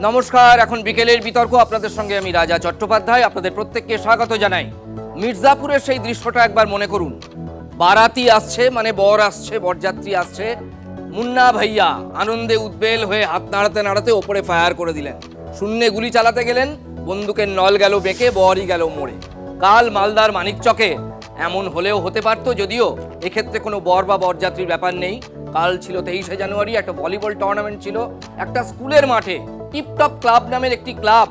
নমস্কার, এখন বিকেলের বিতর্ক। আপনাদের সঙ্গে আমি রাজা চট্টোপাধ্যায়। আপনাদের প্রত্যেককে স্বাগত জানাই। মির্জাপুরের সেই দৃশ্যটা একবার মনে করুন। বারাতি আসছে, মানে বর আসছে, বরযাত্রী আসছে। মুন্না ভাইয়া আনন্দে উদ্বেল হয়ে হাত নাড়াতে নাড়াতে ওপরে ফায়ার করে দিলেন। শূন্যে গুলি চালাতে গেলেন, বন্দুকের নল গেল বেঁকে, বরই গেল মরে। কাল মালদার মানিকচকে এমন হলেও হতে পারত, যদিও এক্ষেত্রে কোনো বর বা বরযাত্রীর ব্যাপার নেই। কাল ছিল 23শে জানুয়ারি, একটা ভলিবল টুর্নামেন্ট ছিল একটা স্কুলের মাঠে। টিপটপ ক্লাব নামের একটি ক্লাব,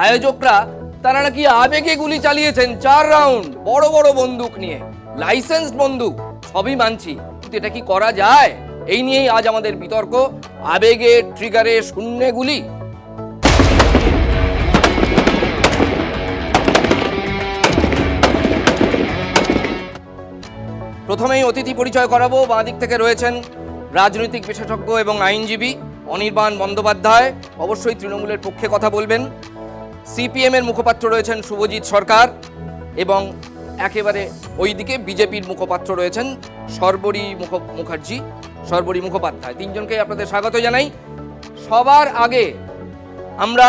আয়োজকরা তারা নাকি আবেগে গুলি চালিয়েছেন 4 রাউন্ড, বড় বড় বন্দুক নিয়ে, লাইসেন্সড বন্দুক। সবই মানছি, কিন্তু এটা কি করা যায়? এই নিয়েই আজ আমাদের বিতর্ক। আবেগে ট্রিগারে শূন্যে গুলি। প্রথমেই অতিথি পরিচয় করাবো। বাঁ দিক থেকে রয়েছেন রাজনৈতিক বিশেষজ্ঞ এবং আইনজীবী অনির্বাণ বন্দ্যোপাধ্যায়, অবশ্যই তৃণমূলের পক্ষে কথা বলবেন। সিপিএম এর মুখপাত্র রয়েছেন শুভজিৎ সরকার, এবং একেবারে ওইদিকে বিজেপির মুখপাত্র রয়েছেন সর্বরী মুখোপাধ্যায়। তিনজনকে আপনাদের স্বাগত জানাই। সবার আগে আমরা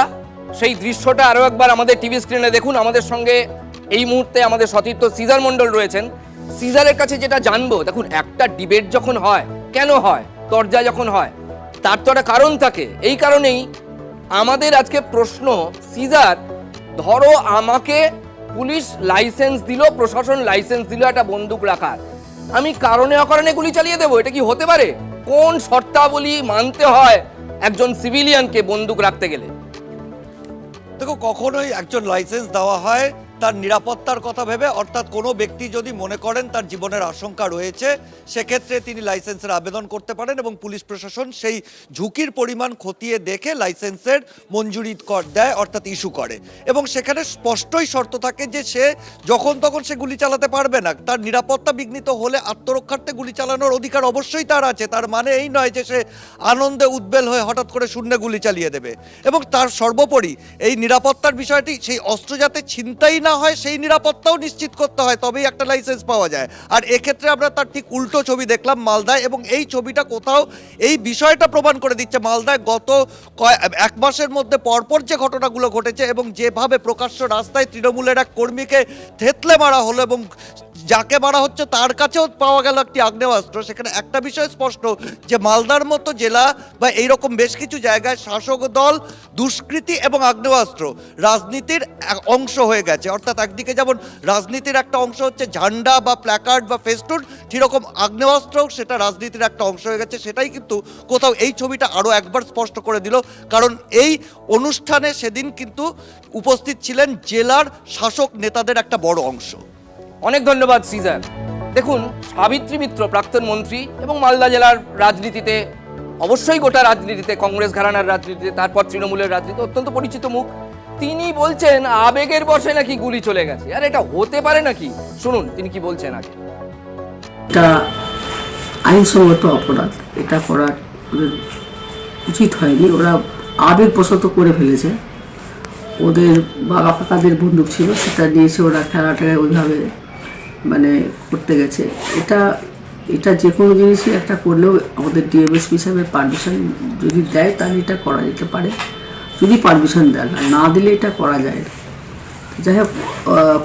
সেই দৃশ্যটা আরো একবার আমাদের টিভি স্ক্রিনে দেখুন। আমাদের সঙ্গে এই মুহূর্তে আমাদের সতীর্থ সিজার মণ্ডল রয়েছেন। সিজারের কাছে যেটা জানবো, দেখুন, একটা ডিবেট যখন হয়, কেন হয়, তরজা যখন হয়, তার তো একটা কারণ থাকে। এই কারণেই আমাদের আজকে প্রশ্ন, সিজার, ধরো আমাকে পুলিশ লাইসেন্স দিল, প্রশাসন লাইসেন্স দিল একটা বন্দুক রাখার, আমি কারণে অকারণে গুলি চালিয়ে দেবো? এটা কি হতে পারে? কোন শর্তাবলী মানতে হয় একজন সিভিলিয়ানকে বন্দুক রাখতে গেলে? দেখো, কখনোই একজন লাইসেন্স দেওয়া হয় তার নিরাপত্তার কথা ভেবে, অর্থাৎ কোনো ব্যক্তি যদি মনে করেন তার জীবনের আশঙ্কা রয়েছে, সেক্ষেত্রে তিনি লাইসেন্সের আবেদন করতে পারেন এবং পুলিশ প্রশাসন সেই ঝুঁকির পরিমাণ খতিয়ে দেখে লাইসেন্সের মঞ্জুরি দেয়, অর্থাৎ ইস্যু করে। এবং সেখানে স্পষ্টই শর্ত থাকে যে সে যখন তখন সে গুলি চালাতে পারবে না। তার নিরাপত্তা বিঘ্নিত হলে আত্মরক্ষার্থে গুলি চালানোর অধিকার অবশ্যই তার আছে। তার মানে এই নয় যে সে আনন্দে উদ্বেল হয়ে হঠাৎ করে শূন্যে গুলি চালিয়ে দেবে। এবং তার সর্বোপরি এই নিরাপত্তার বিষয়টি, সেই অস্ত্র যাতে ছিনতাই না হয় সেই নিরাপত্তাও নিশ্চিত করতে হয়, তবেই একটা লাইসেন্স পাওয়া যায়। আর এক্ষেত্রে আমরা তার ঠিক উল্টো ছবি দেখলাম মালদায়, এবং এই ছবিটা কোথাও এই বিষয়টা প্রমাণ করে দিচ্ছে। মালদায় গত 1 মাসের মধ্যে পরপর যে ঘটনাগুলো ঘটেছে এবং যেভাবে প্রকাশ্য রাস্তায় তৃণমূলের এক কর্মীকে থেতলে মারা হলো এবং যাকে মারা হচ্ছে তার কাছেও পাওয়া গেল একটি আগ্নেয়াস্ত্র, সেখানে একটা বিষয় স্পষ্ট যে মালদার মতো জেলা বা এইরকম বেশ কিছু জায়গায় শাসক দল, দুষ্কৃতি এবং আগ্নেয়াস্ত্র রাজনীতির অংশ হয়ে গেছে। অর্থাৎ একদিকে যেমন রাজনীতির একটা অংশ হচ্ছে ঝান্ডা বা প্ল্যাকার্ড বা ফেস্টুন, সেরকম আগ্নেয়াস্ত্রও সেটা রাজনীতির একটা অংশ হয়ে গেছে। সেটাই কিন্তু কোথাও এই ছবিটা আরও একবার স্পষ্ট করে দিল, কারণ এই অনুষ্ঠানে সেদিন কিন্তু উপস্থিত ছিলেন জেলার শাসক নেতাদের একটা বড় অংশ। অনেক ধন্যবাদ সিজার। দেখুন, সাবিত্রী মিত্র প্রাক্তন মন্ত্রী এবং মালদা জেলার রাজনীতিতে, অবশ্যই গোটা রাজনীতিতে, কংগ্রেস ঘরানার রাজনীতিতে, তারপর তৃণমূলের রাজনীতিতে অত্যন্ত পরিচিত মুখ। তিনি বলছেন আবেগের বশে নাকি গুলি চলে গেছে। আর এটা হতে পারে নাকি? শুনুন তিনি কি বলছেন আগে। এটা আইনসঙ্গত অপরাধ, এটা করার উচিত হয়নি। ওরা আবেগবশত করে ফেলেছে। ওদের বাবা কাকাদের বন্দুক ছিল, সেটা নিয়েছে ওরা খেলাটাকে ওইভাবে মানে করতে গেছে। এটা যে কোনো জিনিসই একটা করলেও আমাদের ডিএমএসপি হিসাবে পারমিশন যদি দেয় তাহলে এটা করা যেতে পারে, যদি পারমিশন দেয়, না দিলে এটা করা যায় না। যাই হোক,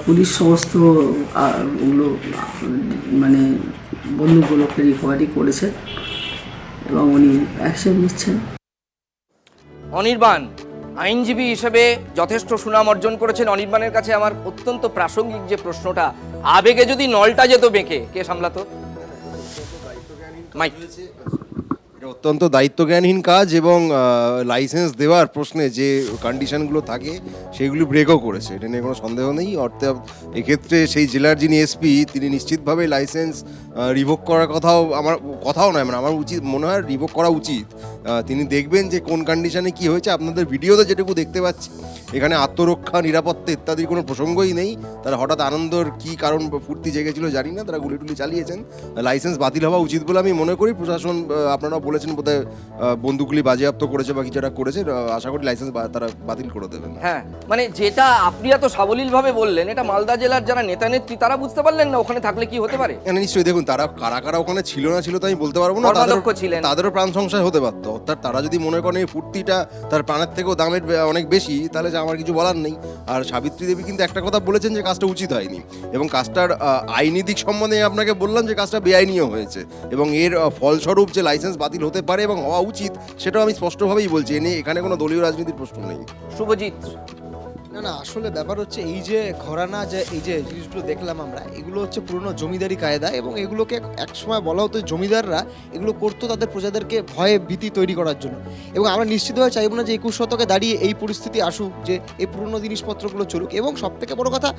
পুলিশ সমস্ত ওগুলো মানে বন্দুকগুলোকে রিকভারি করেছে এবং উনি অ্যাকশন নিচ্ছেন। অনির্বাণ আইনজীবী হিসেবে যথেষ্ট সুনাম অর্জন করেছেন। অনির্বাণের কাছে আমার অত্যন্ত প্রাসঙ্গিক যে প্রশ্নটা, আবেগে যদি নলটা যেত বেঁকে, কে সামলাতো? মাইক। এটা অত্যন্ত দায়িত্বজ্ঞানহীন কাজ, এবং লাইসেন্স দেওয়ার প্রশ্নে যে কন্ডিশনগুলো থাকে সেগুলি ব্রেকও করেছে, এটা নিয়ে কোনো সন্দেহ নেই। অর্থাৎ এক্ষেত্রে সেই জেলার যিনি এসপি তিনি নিশ্চিতভাবে লাইসেন্স রিভোক করার কথাও নয়, মানে আমার মনে হয় রিভোক করা উচিত। তিনি দেখবেন যে কোন কন্ডিশনে কি হয়েছে। আপনাদের ভিডিওতে যেটুকু দেখতে পাচ্ছি, এখানে আত্মরক্ষা, নিরাপত্তা ইত্যাদির কোনো প্রসঙ্গই নেই। তারা হঠাৎ আনন্দর কি কারণ, ফুর্তি জেগেছিল জানি না, তারা গুলি টুলি চালিয়েছেন। লাইসেন্স বাতিল হওয়া উচিত বলে আমি মনে করি। প্রশাসন, আপনারা বলে বলেছেন বোধহয় বন্দুকগুলি বাজেয়াপ্ত করেছে বা কিছু একটা করেছে, আশা করি লাইসেন্স তারা বাতিল করে দেবেন। হ্যাঁ, মানে যেটা আপনি এত সাবলীলভাবে বললেন, এটা মালদা জেলার যারা নেতা নেত্রী তারা বুঝতে পারলেন না ওখানে থাকলে কি হতে পারে। নিশ্চয়ই দেখুন, তারা কারা কারা ওখানে ছিল না ছিল তো আমি বলতে পারবো না, কর্মাধ্যক্ষ ছিলেন, তাদেরও প্রাণ সংশয় হতে পারতো। অর্থাৎ তারা যদি মনে করেন এই ফুর্তিটা তার প্রাণের থেকেও দামের অনেক বেশি, তাহলে যে আমার কিছু বলার নেই। আর সাবিত্রী দেবী কিন্তু একটা কথা বলেছেন যে কাজটা উচিত হয়নি, এবং কাজটার আইনি দিক সম্বন্ধে আপনাকে বললাম যে কাজটা বেআইনিও হয়েছে, এবং এর ফলস্বরূপ যে লাইসেন্স বাতিল হতে পারে এবং হওয়া উচিত সেটাও আমি স্পষ্টভাবেই বলছি। এ নিয়ে এখানে কোনো দলীয় রাজনীতির প্রশ্ন নেই। শুভজিৎ। না, আসলে ব্যাপার হচ্ছে এই যে ঘরানা, যে এই যে জিনিসগুলো দেখলাম আমরা, এগুলো হচ্ছে পুরনো জমিদারি কায়দা, এবং এগুলোকে একসময় বলা হতো জমিদাররা এগুলো করতো তাদের প্রজাদেরকে ভয়ে ভীতি তৈরি করার জন্য। এবং আমরা নিশ্চিতভাবে চাইবো না যে 21 শতকে দাঁড়িয়ে এই পরিস্থিতি আসুক, যে এই পুরনো জিনিসপত্রগুলো চলুক। এবং সবথেকে বড় কথা,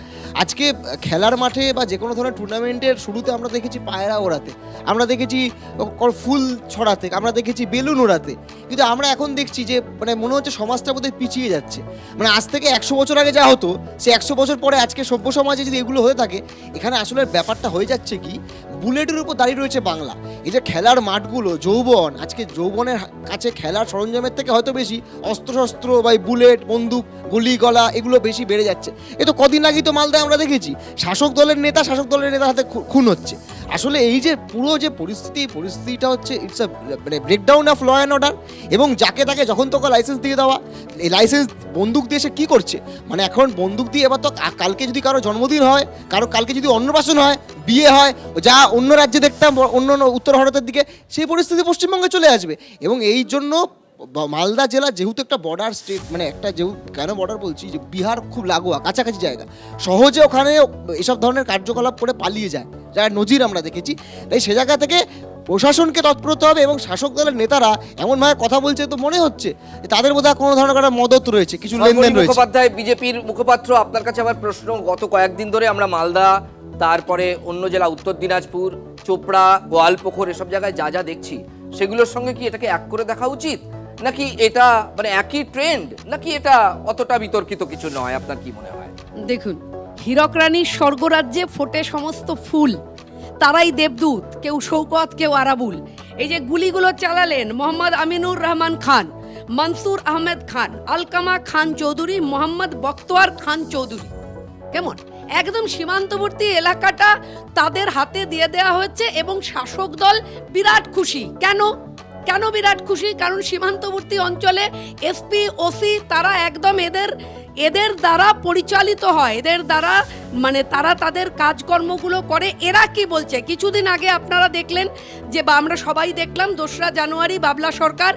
আজকে খেলার মাঠে বা যে কোনো ধরনের টুর্নামেন্টের শুরুতে আমরা দেখেছি পায়রা ওড়াতে, আমরা দেখেছি ফুল ছড়াতে, আমরা দেখেছি বেলুন ওড়াতে, কিন্তু আমরা এখন দেখছি যে মানে মনে হচ্ছে সমাজটা বোধহয় পিছিয়ে যাচ্ছে। মানে আজ থেকে 100 বছর আগে যা হতো, সে 100 বছর পরে আজকে সভ্য সমাজে যদি এগুলো হয়ে থাকে, এখানে আসলে ব্যাপারটা হয়ে যাচ্ছে কি, বুলেটের উপর দাঁড়িয়ে রয়েছে বাংলা। এই যে খেলার মাঠগুলো, যৌবন, আজকে যৌবনের কাছে খেলার সরঞ্জামের থেকে হয়তো বেশি অস্ত্রশস্ত্র বা বুলেট, বন্দুক, গুলি গলা এগুলো বেশি বেড়ে যাচ্ছে। এ তো কদিন আগেই তো মালদায় আমরা দেখেছি শাসক দলের নেতার হাতে খুন হচ্ছে। আসলে এই যে পুরো যে পরিস্থিতিটা হচ্ছে, ইটস মানে breakdown of law and order. এবং যাকে তাকে যখন তোকে লাইসেন্স দিয়ে দেওয়া, এই লাইসেন্স বন্দুক দিয়ে সে কী করছে, মানে এখন বন্দুক দিয়ে এবার তো কালকে যদি কারো জন্মদিন হয়, কালকে যদি অন্নপ্রাশন হয়, বিয়ে হয়, যা অন্য রাজ্যে দেখতাম অন্য উত্তর ভারতের দিকে, সেই পরিস্থিতি পশ্চিমবঙ্গে চলে আসবে। এবং এই জন্য মালদা জেলা যেহেতু একটা বর্ডার স্টেট, মানে একটা কেন বর্ডার বলছি, যে বিহার খুব লাগোয়া কাছাকাছি জায়গা, সহজে ওখানে এসব ধরনের কার্যকলাপ করে পালিয়ে যায়, যার নজির আমরা দেখেছি। তাই সে জায়গা থেকে প্রশাসনকে তৎপর হতে হবে। এবং শাসক দলের নেতারা এমনভাবে কথা বলছে, তো মনে হচ্ছে তাদের বোধহয় কোনো ধরনের একটা মদত রয়েছে, কিছু লেনদেন রয়েছে। মুখোপাধ্যায়, বিজেপির মুখপাত্র, আপনার কাছে আমার প্রশ্ন, গত কয়েকদিন ধরে আমরা মালদা, তারপরে অন্য জেলা উত্তর দিনাজপুর, চোপড়া, গোয়ালপুকুর, এসব জায়গায় যা যা দেখছি, সেগুলোর সঙ্গে কি এটাকে এক করে দেখা উচিত, নাকি এটা মানে একই ট্রেন্ড, নাকি এটা অতটা বিতর্কিত কিছু নয়? আপনার কি মনে হয়? দেখুন, হীরক রানীর স্বর্গরাজ্যে ফোটে সমস্ত ফুল, তারাই দেবদূত, কেউ শৌকত, কেউ আরাবুল। এই যে গুলিগুলো চালালেন মোহাম্মদ আমিনুর রহমান খান, মনসুর আহমেদ খান, আলকামা খান চৌধুরী, মোহাম্মদ বখতোয়ার খান চৌধুরী, কেমন একদম সীমান্তবর্তী এলাকাটা তাদের হাতে দিয়ে দেওয়া হয়েছে। এবং শাসক দল বিরাট খুশি। কেন বিরাট খুশি? কারণ সীমান্তবর্তী অঞ্চলে এসপি, ওসি তারা একদম এদের দ্বারা পরিচালিত হয়, এদের দ্বারা মানে তারা তাদের কাজকর্মগুলো করে। এরা কি বলছে, কিছুদিন আগে আপনারা দেখলেন যে, বা আমরা সবাই দেখলাম, 2রা জানুয়ারি বাবলা সরকার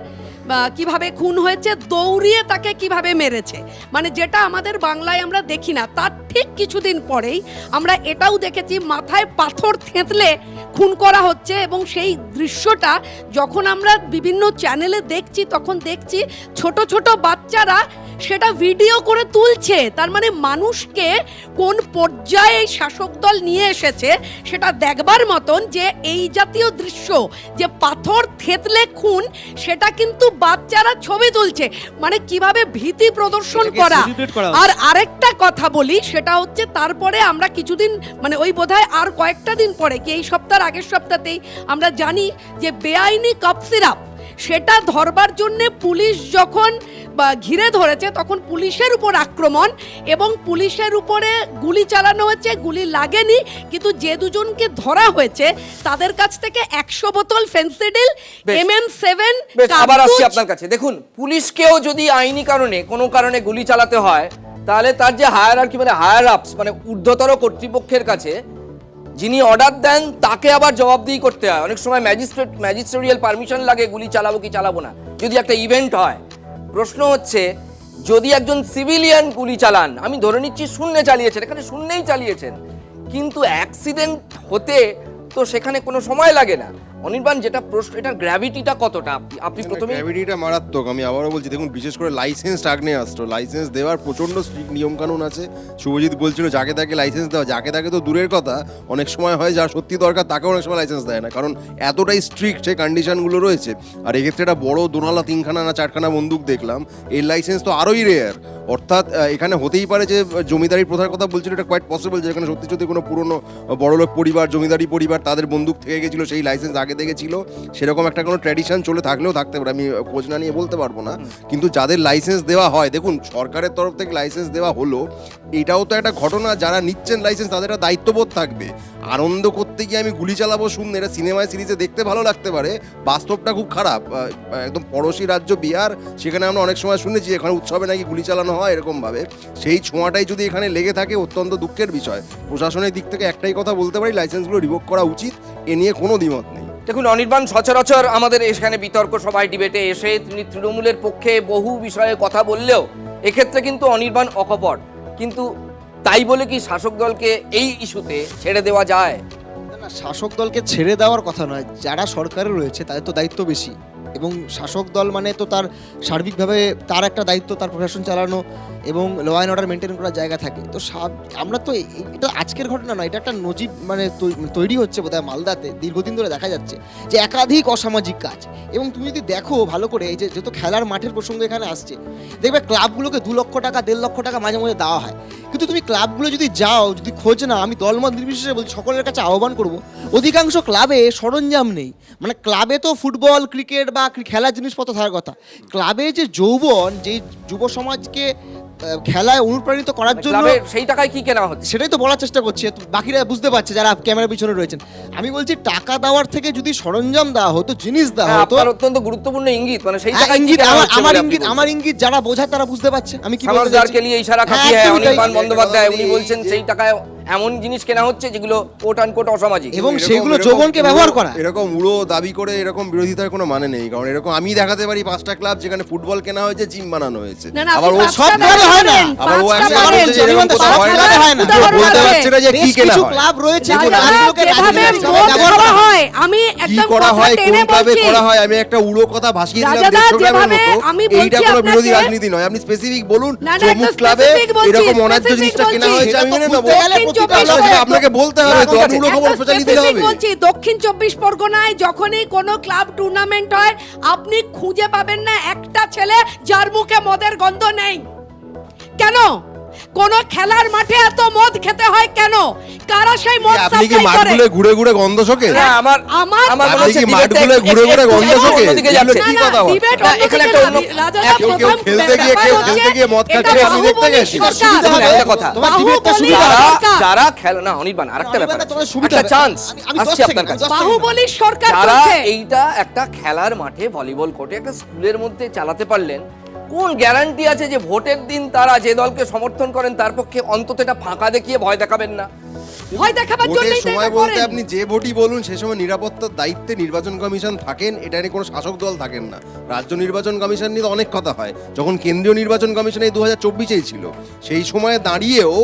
কিভাবে খুন হয়েছে, দৌড়িয়ে তাকে কিভাবে মেরেছে, মানে যেটা আমাদের বাংলায় আমরা দেখি না। তার ঠিক কিছুদিন পরেই আমরা এটাও দেখেছি, মাথায় পাথর থেঁতলে খুন করা হচ্ছে। এবং সেই দৃশ্যটা যখন আমরা বিভিন্ন চ্যানেলে দেখছি, তখন দেখছি ছোট ছোট বাচ্চারা সেটা ভিডিও করে তুলছে। তার মানে মানুষকে কোন পর্যায়ে শাসক দল নিয়ে এসেছে সেটা দেখবার মতন, যে এই জাতীয় দৃশ্য, যে পাথর থেতলে খুন, সেটা কিন্তু বাচ্চারা ছবি তুলছে, মানে কিভাবে ভীতি প্রদর্শন করা। আর আরেকটা কথা বলি, সেটা হচ্ছে তারপরে আমরা কিছুদিন, মানে ওই বোধহয় আর কয়েকটা দিন পরে, কি এই সপ্তাহের আগের সপ্তাহতেই আমরা জানি যে বেআইনি কাপ সিরাপ, সেটা ধরবার জন্যে পুলিশ যখন ঘিরে ধরেছে, তখন পুলিশের উপর আক্রমণ এবং পুলিশের উপরে গুলি চালানো হয়েছে। গুলি লাগেনি, কিন্তু যে দুজনকে ধরা হয়েছে তাদের কাছ থেকে 100 বোতল ফেন্সিডিল, MM7 আবার আসছি আপনার কাছে। দেখুন, পুলিশকেও যদি আইনি কারণে কোনো কারণে গুলি চালাতে হয়, তাহলে তার যে হায়ারার্কি, মানে হায়ার আপস, মানে ঊর্ধ্বতর কর্তৃপক্ষের কাছে যিনি অর্ডার দেন, তাকে আবার জবাবদিহি করতে হয়। অনেক সময় ম্যাজিস্ট্রেরিয়াল পারমিশন লাগে গুলি চালাবো কি চালাবো না, যদি একটা ইভেন্ট হয়। প্রশ্ন হচ্ছে, যদি একজন সিভিলিয়ান গুলি চালান, আমি ধরে নিচ্ছি শূন্যে চালিয়েছেন, এখানে শূন্যেই চালিয়েছেন, কিন্তু অ্যাক্সিডেন্ট হতে তো সেখানে কোনো সময় লাগে না। অনির্বাণ, যেটা প্রশ্ন, এটার গ্র্যাভিটিটা কতটা? আপনি প্রথমে গ্র্যাভিটিটা মারাত্মক। আমি আবারও বলছি, দেখুন, বিশেষ করে লাইসেন্স আগ্নেয়াস্ত্র, লাইসেন্স দেওয়ার প্রচণ্ড স্ট্রিক্ট নিয়মকানুন আছে। শুভজিৎ বলছিল যাকে তাকে লাইসেন্স দেওয়া, যাকে তাকে তো দূরের কথা, অনেক সময় হয় যার সত্যি দরকার তাকে অনেক সময় লাইসেন্স দেয় না, কারণ এতটাই স্ট্রিক্ট সেই কন্ডিশনগুলো রয়েছে। আর এক্ষেত্রে একটা বড় দোনালা 3খানা না 4খানা বন্দুক দেখলাম, এর লাইসেন্স তো আরোই রেয়ার। অর্থাৎ এখানে হতেই পারে যে জমিদারি প্রথার কথা বলছিল, এটা কোয়াইট পসিবল যে এখানে সত্যি সত্যি কোনো পুরনো বড়লোক পরিবার, জমিদারি পরিবার, তাদের বন্দুক থেকে গেছিলো, সেই লাইসেন্স আগে আগে থেকে ছিল, সেরকম একটা কোনো ট্র্যাডিশন চলে থাকলেও থাকতে পারে, আমি খোঁজ না নিয়ে বলতে পারবো না। কিন্তু যাদের লাইসেন্স দেওয়া হয়, দেখুন সরকারের তরফ থেকে লাইসেন্স দেওয়া হলো, এটাও তো একটা ঘটনা, যারা নিচ্ছেন লাইসেন্স তাদের একটা দায়িত্ববোধ থাকবে। আনন্দ করতে গিয়ে আমি গুলি চালাবো শুনলে এটা সিনেমায় সিরিজে দেখতে ভালো লাগতে পারে, বাস্তবটা খুব খারাপ। একদম পড়োশি রাজ্য বিহার, সেখানে আমরা অনেক সময় শুনেছি এখানে উৎসবে নাকি গুলি চালানো হয় এরকমভাবে, সেই ছোঁয়াটাই যদি এখানে লেগে থাকে অত্যন্ত দুঃখের বিষয়। প্রশাসনের দিক থেকে একটাই কথা বলতে পারি, লাইসেন্সগুলো রিভোক করা উচিত, এ নিয়ে কোনো দ্বিমত নেই। দেখুন অনির্বাণ, সচরাচর আমাদের এখানে বিতর্ক সভায় ডিবেটে এসে তিনি তৃণমূলের পক্ষে বহু বিষয়ে কথা বললেও এক্ষেত্রে কিন্তু অনির্বাণ অকপট। কিন্তু তাই বলে কি শাসক দলকে এই ইস্যুতে ছেড়ে দেওয়া যায়? না, শাসক দলকে ছেড়ে দেওয়ার কথা নয়, যারা সরকারে রয়েছে তাদের তো দায়িত্ব বেশি, এবং শাসক দল মানে তো তার সার্বিকভাবে তার একটা দায়িত্ব, তার প্রশাসন চালানো এবং ল অ্যান্ড অর্ডার মেনটেন করার জায়গা থাকে। তো আমরা তো এটা আজকের ঘটনা নয়, এটা একটা নজির মানে তৈরি হচ্ছে বোধহয় মালদাতে, দীর্ঘদিন ধরে দেখা যাচ্ছে যে একাধিক অসামাজিক কাজ। এবং তুমি যদি দেখো ভালো করে, এই যে যেহেতু খেলার মাঠের প্রসঙ্গ এখানে আসছে, দেখবে ক্লাবগুলোকে 2 লক্ষ টাকা 1.5 লক্ষ টাকা মাঝে মাঝে দেওয়া হয়, কিন্তু তুমি ক্লাবগুলো যদি যাও, যদি খোঁজ না, আমি দলমত নির্বিশেষে বলছি, সকলের কাছে আহ্বান করব, অধিকাংশ ক্লাবে সরঞ্জাম নেই। মানে ক্লাবে তো ফুটবল ক্রিকেট বা খেলার জিনিসপত্র থাকার কথা, ক্লাবে যে যৌবন, যে যুব সমাজকে খেলায় অনুপ্রাণিত করার জন্য সেই টাকায় কি কেনা হচ্ছে সেটাই তো বলার চেষ্টা করছি, বাকিরা বুঝতে পারছে যারা ক্যামেরার পিছনে রয়েছেন। আমি বলছি টাকা দেওয়ার থেকে যদি সরঞ্জাম দেওয়া হতো, জিনিস দেওয়া হতো। আপনার অত্যন্ত গুরুত্বপূর্ণ ইঙ্গিত, মানে সেই টাকায় ইঙ্গিত, আমার ইঙ্গিত যারা বোঝা তারা বুঝতে পারছে আমি কি বলতে সমাজদারকে চাইছি। নিয়ে ইশারা খাটিয়ে অনির্বাণ বন্দ্যোপাধ্যায় উনি বলছেন সেই টাকায় এমন জিনিস কেনা হচ্ছে যেগুলো কোট আনকোট অসামাজিক, এবং সেগুলো যৌবনকে ব্যবহার করা। এরকম উড়ো দাবি করে এরকম বিরোধিতার কোনো মানে নেই, কারণ এরকম আমি দেখাতে পারি 5টা ক্লাব যেখানে ফুটবল কেনা হয়েছে, জিম বানানো হয়েছে। আবার ও সব ক্লাবে হয় না, আবার ও একটা ক্লাবে বলছে যে এরকম সব কথা হয় না, ক্লাবে হয় না। বলতে পারছে না যে কি বেশ কেনা কিছু হয়। ক্লাব রয়েছে দাদা, যেগুলোকে যেভাবে রাজনীতির মদ ব্যবহার খাওয়া করা হয়। হয়, আমি কি একদম করা কথা হয়, কোন টেনে ক্লাবে বলছি। করা হয়, আমি একটা উড়ো কথা ভাসিয়ে দিলাম রাজাদা, 150 গ্রামের যেভাবে মতো, আমি এইটা বলছি কোনো বিরোধী আপনাকে- রাজনীতি নয়। আপনি স্পেসিফিক বলুন না, না, অমুক একটু ক্লাবে specific বলছি, এরকম অন্যায্য specific জিনিসটা কেনা বলছি। হয়েছে, আমি মেনে নেবো। বুঝতে গেলে প্রতিটা দক্ষিণ ক্লাবে চব্বিশ আপনাকে বলতে হবে তো, আমি উড়ো খবর একটা প্রচার দিতে specific হবে। বলছি, দক্ষিণ 24 পরগনায় যখনই কোনো ক্লাব টুর্নামেন্ট হয়, আপনি খুঁজে পাবেন না একটা ছেলে যার মুখে মদের গন্ধ নেই। কেন? কোন খেলার মাঠে এত মদ খেতে হয় কেন? কারা সেই মদ আপনি কি সাপ্লাই করে? মাঠগুলো ঘুরে ঘুরে গন্ধ শোকে? না, আমার আমার- আমার মনে আপনি হচ্ছে কি debate মাঠগুলো একটু- ঘুরে ঘুরে একটু গন্ধ শোকে? অন্যদিকে এগুলো যাচ্ছে। কি না, কথা বলে? debate না, অন্যদিকে এখানে না, একটা অন্য- রাজাদা কেউ প্রথম খেলতে গিয়ে ব্যাপার কেউ হচ্ছে, খেলতে গিয়ে মদ এটা খাচ্ছে, আপনি দেখতে বাহুবলী গেছেন। সরকার। সুবিধা হবে। একটা কথা। তোমার ডিবেটটা বাহুবলী সুবিধা হবে। সরকার। যারা খেলে না অনির্বাণ, আরেকটা ব্যাপার অনির্বাণ, আছে। তোমাদের সুবিধা একটা হবে। চান্স আমি 10 আসছে আপনার সেকেন্ড, কাছে। 10 সেকেন্ড। বাহুবলী সরকার যারা করছে। এইটা একটা খেলার মাঠে ভলিবল কোর্টে একটা স্কুলের মধ্যে চালাতে পারলেন, কোন গ্যারান্টি আছে যে ভোটের দিন তারা যে দলকে সমর্থন করেন তার পক্ষে অন্তত এটা ফাঁকা দেখিয়ে ভয় দেখাবেন না? ভয় দেখাবার ভোটের জন্যই তো সময় এটা বলতে করেন। আপনি যে ভোটই বলুন, সে সময় নিরাপত্তার দায়িত্বে নির্বাচন কমিশন থাকেন, এটা নিয়ে কোনো শাসক দল থাকেন না। রাজ্য নির্বাচন কমিশন নিয়ে তো অনেক কথা হয়, যখন কেন্দ্রীয় নির্বাচন কমিশন এই 2024-এই ছিল, সেই সময়ে দাঁড়িয়েও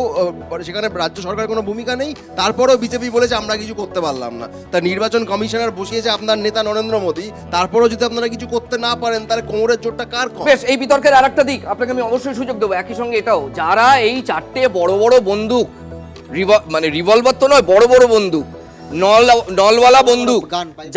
সেখানে রাজ্য সরকারের কোনো ভূমিকা নেই, তারপরেও বিজেপি বলেছে আমরা কিছু করতে পারলাম না। তা নির্বাচন কমিশনার বসিয়েছে আপনার নেতা নরেন্দ্র মোদী, তারপরেও যদি আপনারা কিছু করতে না পারেন, তাহলে কোমরের জোরটা কার কম? বেশ, এই বিতর্কের আরেকটা দিক আপনাকে আমি অবশ্যই সুযোগ দেবো, একই সঙ্গে এটাও, যারা এই 4টে বড় বড় বন্দুক, মানে রিভলভার তো নয়, বড় বড় বন্দুক, নলওয়ালা বন্দুক, গান পাই।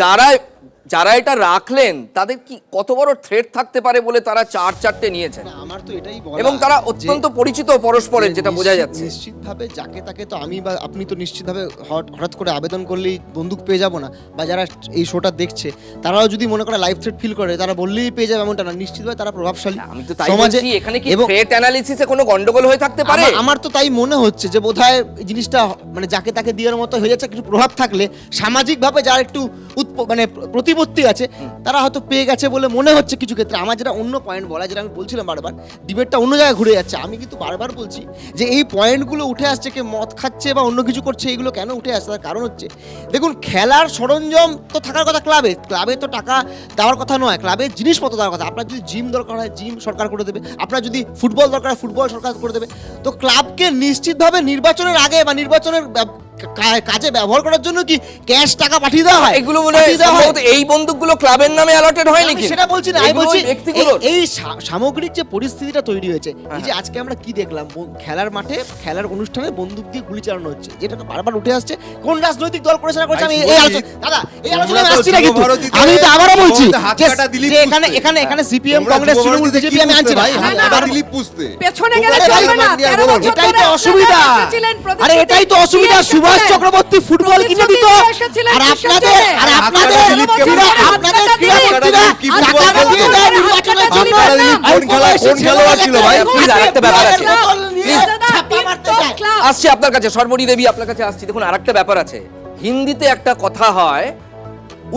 যারা এটা রাখলেন তাদের কি কত বড় থ্রেট থাকতে পারে বলে তারা 4-4টে নিয়েছেন, না, আমার তো এটাই বলা, এবং তারা যে- অত্যন্ত পরিচিত পরস্পরের, যেটা বোঝা যাচ্ছে। নিশ্চিতভাবে যাকে তাকে তো আমি বা আপনি তো নিশ্চিতভাবে হঠাৎ করে আবেদন করলেই বন্দুক পেয়ে যাব না, বা যারা এই শোটা দেখছে তারাও যদি মনে করে লাইফ থ্রেট ফিল করে তারা বললেই পেয়ে যাবে এমনটা না, নিশ্চিতভাবে তারা প্রভাবশালী আমি তো তাই বলছি, এখানে কি এবং থ্রেট অ্যানালিসিসে কোনো গন্ডগোল হয়ে থাকতে পারে? আমার তো তাই মনে হচ্ছে যে বোধহয় এই জিনিসটা মানে যাকে তাকে দেওয়ার মতো হয়ে যাচ্ছে, কিছু প্রভাব থাকলে সামাজিকভাবে যারা একটু মানে প্রতিপত্তি আছে তারা হয়তো পেয়ে গেছে বলে মনে হচ্ছে কিছু ক্ষেত্রে। আমার যেটা অন্য পয়েন্ট বলা, যেটা আমি বলছিলাম বারবার, ডিবেটটা অন্য জায়গায় ঘুরে যাচ্ছে, আমি কিন্তু বারবার বলছি যে এই পয়েন্টগুলো উঠে আসছে, কে মদ খাচ্ছে বা অন্য কিছু করছে, এগুলো কেন উঠে আসছে, তার কারণ হচ্ছে দেখুন খেলার সরঞ্জাম তো থাকার কথা ক্লাবে, ক্লাবে তো টাকা দেওয়ার কথা নয়, ক্লাবে জিনিসপত্র দেওয়ার কথা। আপনার যদি জিম দরকার হয় জিম সরকার করে দেবে, আপনার যদি ফুটবল দরকার হয় ফুটবল সরকার করে দেবে। তো ক্লাবকে নিশ্চিতভাবে নির্বাচনের আগে বা নির্বাচনের কাজে ব্যবহার করার জন্য কি ক্যাশ টাকা পাঠিয়ে দেওয়া হয়? এগুলো মনে হয় পাঠিয়ে দেওয়া হয়। সম্ভবত এই বন্দুকগুলো ক্লাবের নামে অ্যালটেড হয় আমি নাকি? সেটা বলছি না, আমি এগুলো বলছি ব্যক্তিগুলোর। এই সামগ্রিক যে পরিস্থিতিটা তৈরি হয়েছে, এই যে আজকে আমরা কি দেখলাম, খেলার মাঠে খেলার অনুষ্ঠানে বন্দুক দিয়ে গুলি চালানো হচ্ছে, যেটা বারবার উঠে আসছে। কোন রাজনৈতিক দল করেছে না করেছে আমি এই আলোচনা, দাদা এই আলোচনা আমি আসছি না, কিন্তু আমি তো আবারও বলছি যে এখানে সিপিএম কংগ্রেস তৃণমূল বিজেপি আমি আনছি না। দিলীপ পুষতে পেছনে গেলে তোমরা চলবে না। ভাই, 13 বছর এটাই ধরে তো আপনারা অসুবিধা। ছিলেন আরে এটাই তো অসুবিধা, প্রধানমন্ত্রী, শুভ সুভাষ চক্রবর্তী ফুটবল কিনে দিত, আর আপনাদের টাকা দিয়ে দেয় নির্বাচনের জন্য। কোন খেলোয়াড় ছিল ভাই? প্লিজ আরেকটা ব্যাপার আছে, আসছি আপনার কাছে, সর্বরী দেবী আপনার কাছে আসছি। দেখুন আরেকটা ব্যাপার আছে, হিন্দিতে একটা কথা হয়,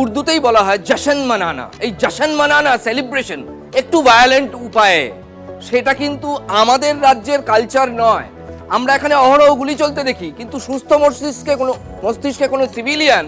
উর্দুতেই বলা হয় জশন মানানা। এই জশন মানানা, সেলিব্রেশন একটু ভায়োলেন্ট উপায়ে, সেটা কিন্তু আমাদের রাজ্যের কালচার নয়। আমরা এখানে অহরহ গুলি চলতে দেখি, কিন্তু সুস্থ মস্তিষ্কে কোনো সিভিলিয়ান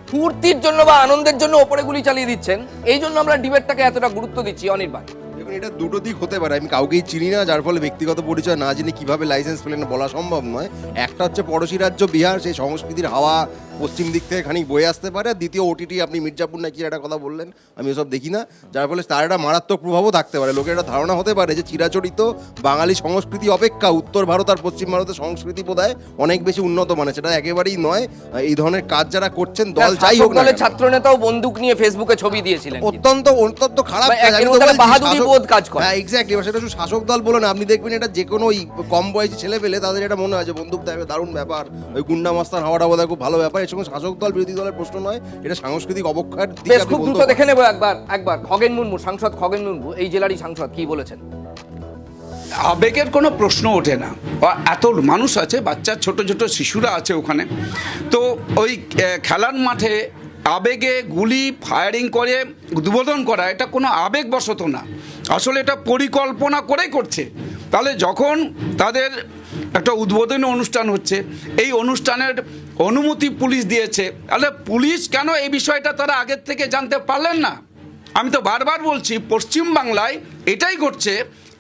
ফুর্তির জন্য বা আনন্দের জন্য ওপরে গুলি চালিয়ে দিচ্ছেন। এই জন্য আমরা ডিবেটটাকে এতটা গুরুত্ব দিচ্ছি। অনির্বাণ, দেখুন এটা দুটো দিক হতে পারে, আমি কাউকেই চিনি না, যার ফলে ব্যক্তিগত পরিচয় না জেনে কিভাবে লাইসেন্স পেলেন বলা সম্ভব নয়। একটা হচ্ছে পড়োশি রাজ্য বিহার, সেই সংস্কৃতির হাওয়া পশ্চিম দিক থেকে খানিক বয়ে আসতে পারে। দ্বিতীয় ওটিটি, আপনি মির্জাপুর নাকি একটা কথা বললেন, আমি ওসব দেখি না, যার ফলে তার একটা মারাত্মক প্রভাবও থাকতে পারে। লোকের একটা ধারণা হতে পারে যে চিরাচরিত বাঙালি সংস্কৃতি অপেক্ষা উত্তর ভারত আর পশ্চিম ভারতের সংস্কৃতি বোধহয় অনেক বেশি উন্নত মানের, সেটা একেবারেই নয়। এই ধরনের কাজ যারা করছেন, দল যাই হোক না, ছাত্র নেতাও বন্দুক নিয়ে ফেসবুকে ছবি দিয়েছিলেন, অত্যন্ত খারাপ কাজ। আমি তো বলছি বাহাদুরি বোধ কাজ করে। হ্যাঁ এক্স্যাক্টলি, সেটা শুধু শাসক দল বলে না, আপনি দেখবেন এটা যে কোনো ওই কম বয়সী ছেলে পেলে তাদের এটা মনে হয় যে বন্দুক দেবে দারুণ ব্যাপার, ওই গুন্ডা মাস্তান হওয়াটা বোধহয় খুব ভালো ব্যাপার। এর সঙ্গে শাসক দল বিরোধী দলের প্রশ্ন নয়, এটা সাংস্কৃতিক অবক্ষয়ের দিকে বেশ, খুব দ্রুত দেখে নেব একবার খগেন মুর্মু, সাংসদ খগেন মুর্মু, এই জেলারই সাংসদ, কি বলেছেন? আবেগের কোনো প্রশ্ন ওঠে না। এত মানুষ আছে, বাচ্চা ছোট ছোট শিশুরা আছে ওখানে, তো ওই খেলার মাঠে আবেগে গুলি ফায়ারিং করে উদ্বোধন করা, এটা কোনো আবেগবশত না, আসলে এটা পরিকল্পনা করেই করছে। তাহলে যখন তাদের একটা উদ্বোধনী অনুষ্ঠান হচ্ছে, এই অনুষ্ঠানের অনুমতি পুলিশ দিয়েছে, তাহলে পুলিশ কেন এই বিষয়টা তারা আগের থেকে জানতে পারলেন না? আমি তো বারবার বলছি, পশ্চিম বাংলায় এটাই ঘটছে।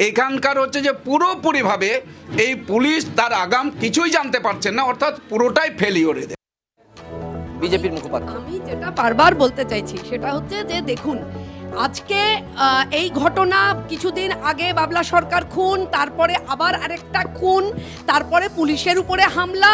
এখানকার হচ্ছে যে পুরোপুরিভাবে এই পুলিশ তার আগাম কিছুই জানতে পারছেন না, অর্থাৎ পুরোটাই ফেলিওরে। বিজেপির মুখপাত্র, আমি যেটা বারবার বলতে চাইছি সেটা হচ্ছে যে দেখুন, আজকে এই ঘটনা, কিছুদিন আগে বাবলা সরকার খুন, তারপরে আবার আরেকটা খুন, তারপরে পুলিশের উপরে হামলা,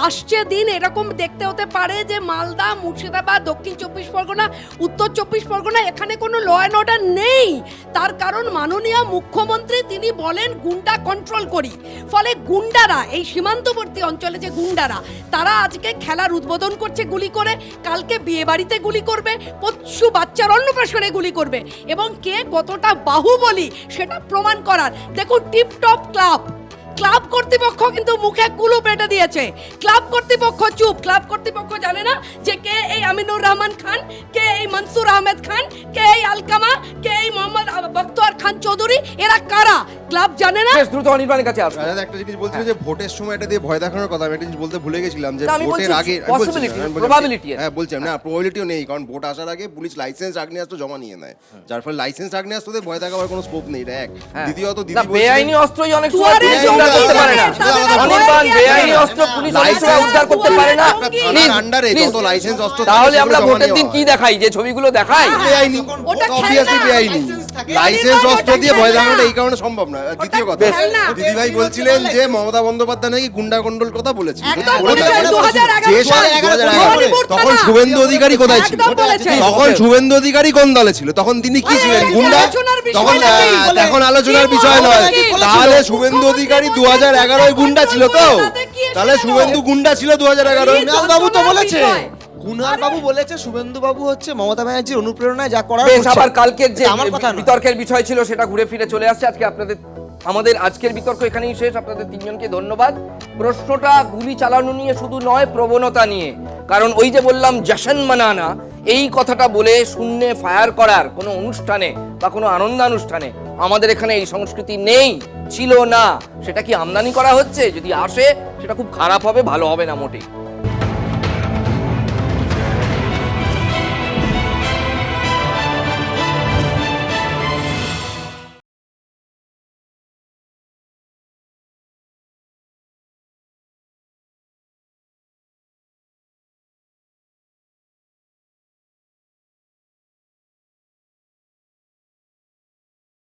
আসছে দিন এরকম দেখতে হতে পারে যে মালদা, মুর্শিদাবাদ, দক্ষিণ 24 পরগনা, উত্তর 24 পরগনা, এখানে কোনো ল অ্যান্ড অর্ডার নেই। তার কারণ মাননীয় মুখ্যমন্ত্রী তিনি বলেন গুন্ডা কন্ট্রোল করি, ফলে গুন্ডারা, এই সীমান্তবর্তী অঞ্চলে যে গুন্ডারা, তারা আজকে খেলার উদ্বোধন করছে গুলি করে, কালকে বিয়ে বাড়িতে গুলি করবে, পশু বাচ্চার অন্নপ্রাশনে গুলি করবে, এবং কে কতটা বাহুবলী সেটা প্রমাণ করার। দেখুন টিপটপ ক্লাব কর্তৃপক্ষ কিন্তু মুখে কুলু পেটে দিয়েছে। ক্লাব কর্তৃপক্ষ চুপ, ক্লাব কর্তৃপক্ষ জানে না যে কে এই আমিনুর রহমান খান, কে এই মনসুর আহমেদ খান, কে এই আলকামা, কে এই মোহাম্মদ বখতোয়ার খান চৌধুরী, এরা কারা? ক্লাব জানে না। বেশ দ্রুত অনির্বাণের কাছে আসুন। রাজা একটা জিনিস বলছিল যে ভোটের সময় এটা দিয়ে ভয় দেখানোর কথা, আমি একটা জিনিস বলতে ভুলে গেছিলাম যে আমি ভোটের বলছি আগে probability, হ্যাঁ বলছিলাম না, প্রবাবিলিটিও নেই, কারণ ভোট আসার আগে পুলিশ লাইসেন্স আগ্নেয়াস্ত্র জমা নিয়ে নেয়, যার ফলে লাইসেন্স আগ্নেয়াস্ত্রদের ভয় দেখাবার কোনো স্কোপ নেই। এটা এক। দ্বিতীয়ত দিদি বলছিলেন বেআইনি অস্ত্রই অনেক দুয়ারে উদ্ধার করতে পারে না। তাদের অনির্বাণ, ভয় বেআইনি নেই। অস্ত্র পুলিশ অনেকটা উদ্ধার করতে পারে না। থানার আন্ডারে যত লাইসেন্স অস্ত্র থাকে তাহলে আমরা সেগুলো জমা ভোটের দিন নেওয়া কি হয়। দেখাই, যে ছবিগুলো দেখাই? বেআইনি, ওটা অবভিয়াসলি খেলনা। বেআইনি। লাইসেন্স অস্ত্র দিয়ে ভয় দেখানোটা এই কারণে সম্ভব না। দ্বিতীয় কথা, খেলনা। দিদিভাই বলছিলেন যে মমতা বন্দ্যোপাধ্যায় নাকি গুন্ডা কন্ডল কথা বলেছেন, একদম বলেছেন। বলেছেন, 2011 যে সালে 2011 তখন শুভেন্দু অধিকারী কোথায় ছিল? একদম বলেছেন। তখন শুভেন্দু অধিকারী কোন দলে ছিল? তখন তিনি কি ছিলেন? এটা কি গুন্ডা? আলোচনার বিষয় তখন নাকি? এখন আলোচনার কি বিষয় নয়। কি বলেছিল? তাহলে শুভেন্দু অধিকারী 2011 গুন্ডা ছিল তো? তাহলে শুভেন্দু গুন্ডা ছিল 2011। কুণাল বাবু তো বলেছে, বিষয়। কুণাল বাবু বলেছে শুভেন্দু বাবু হচ্ছে মমতা ব্যানার্জির অনুপ্রেরণায় যা করার বেশ, করছে। আবার কালকের যে আমার কথা নয়। বিতর্কের বিষয় ছিল সেটা ঘুরে ফিরে চলে আসছে। আজকে আমাদের আজকের বিতর্ক এখানেই শেষ। আপনাদের তিনজনকে ধন্যবাদ। প্রশ্নটা গুলি চালানো নিয়ে শুধু নয়, প্রবণতা নিয়ে। কারণ ওই যে বললাম জশন মানানা, এই কথাটা বলে শূন্যে ফায়ার করার কোনো অনুষ্ঠানে বা কোনো আনন্দানুষ্ঠানে আমাদের এখানে এই সংস্কৃতি নেই, ছিল না। সেটা কি আমদানি করা হচ্ছে? যদি আসে সেটা খুব খারাপ হবে, ভালো হবে না মোটেই।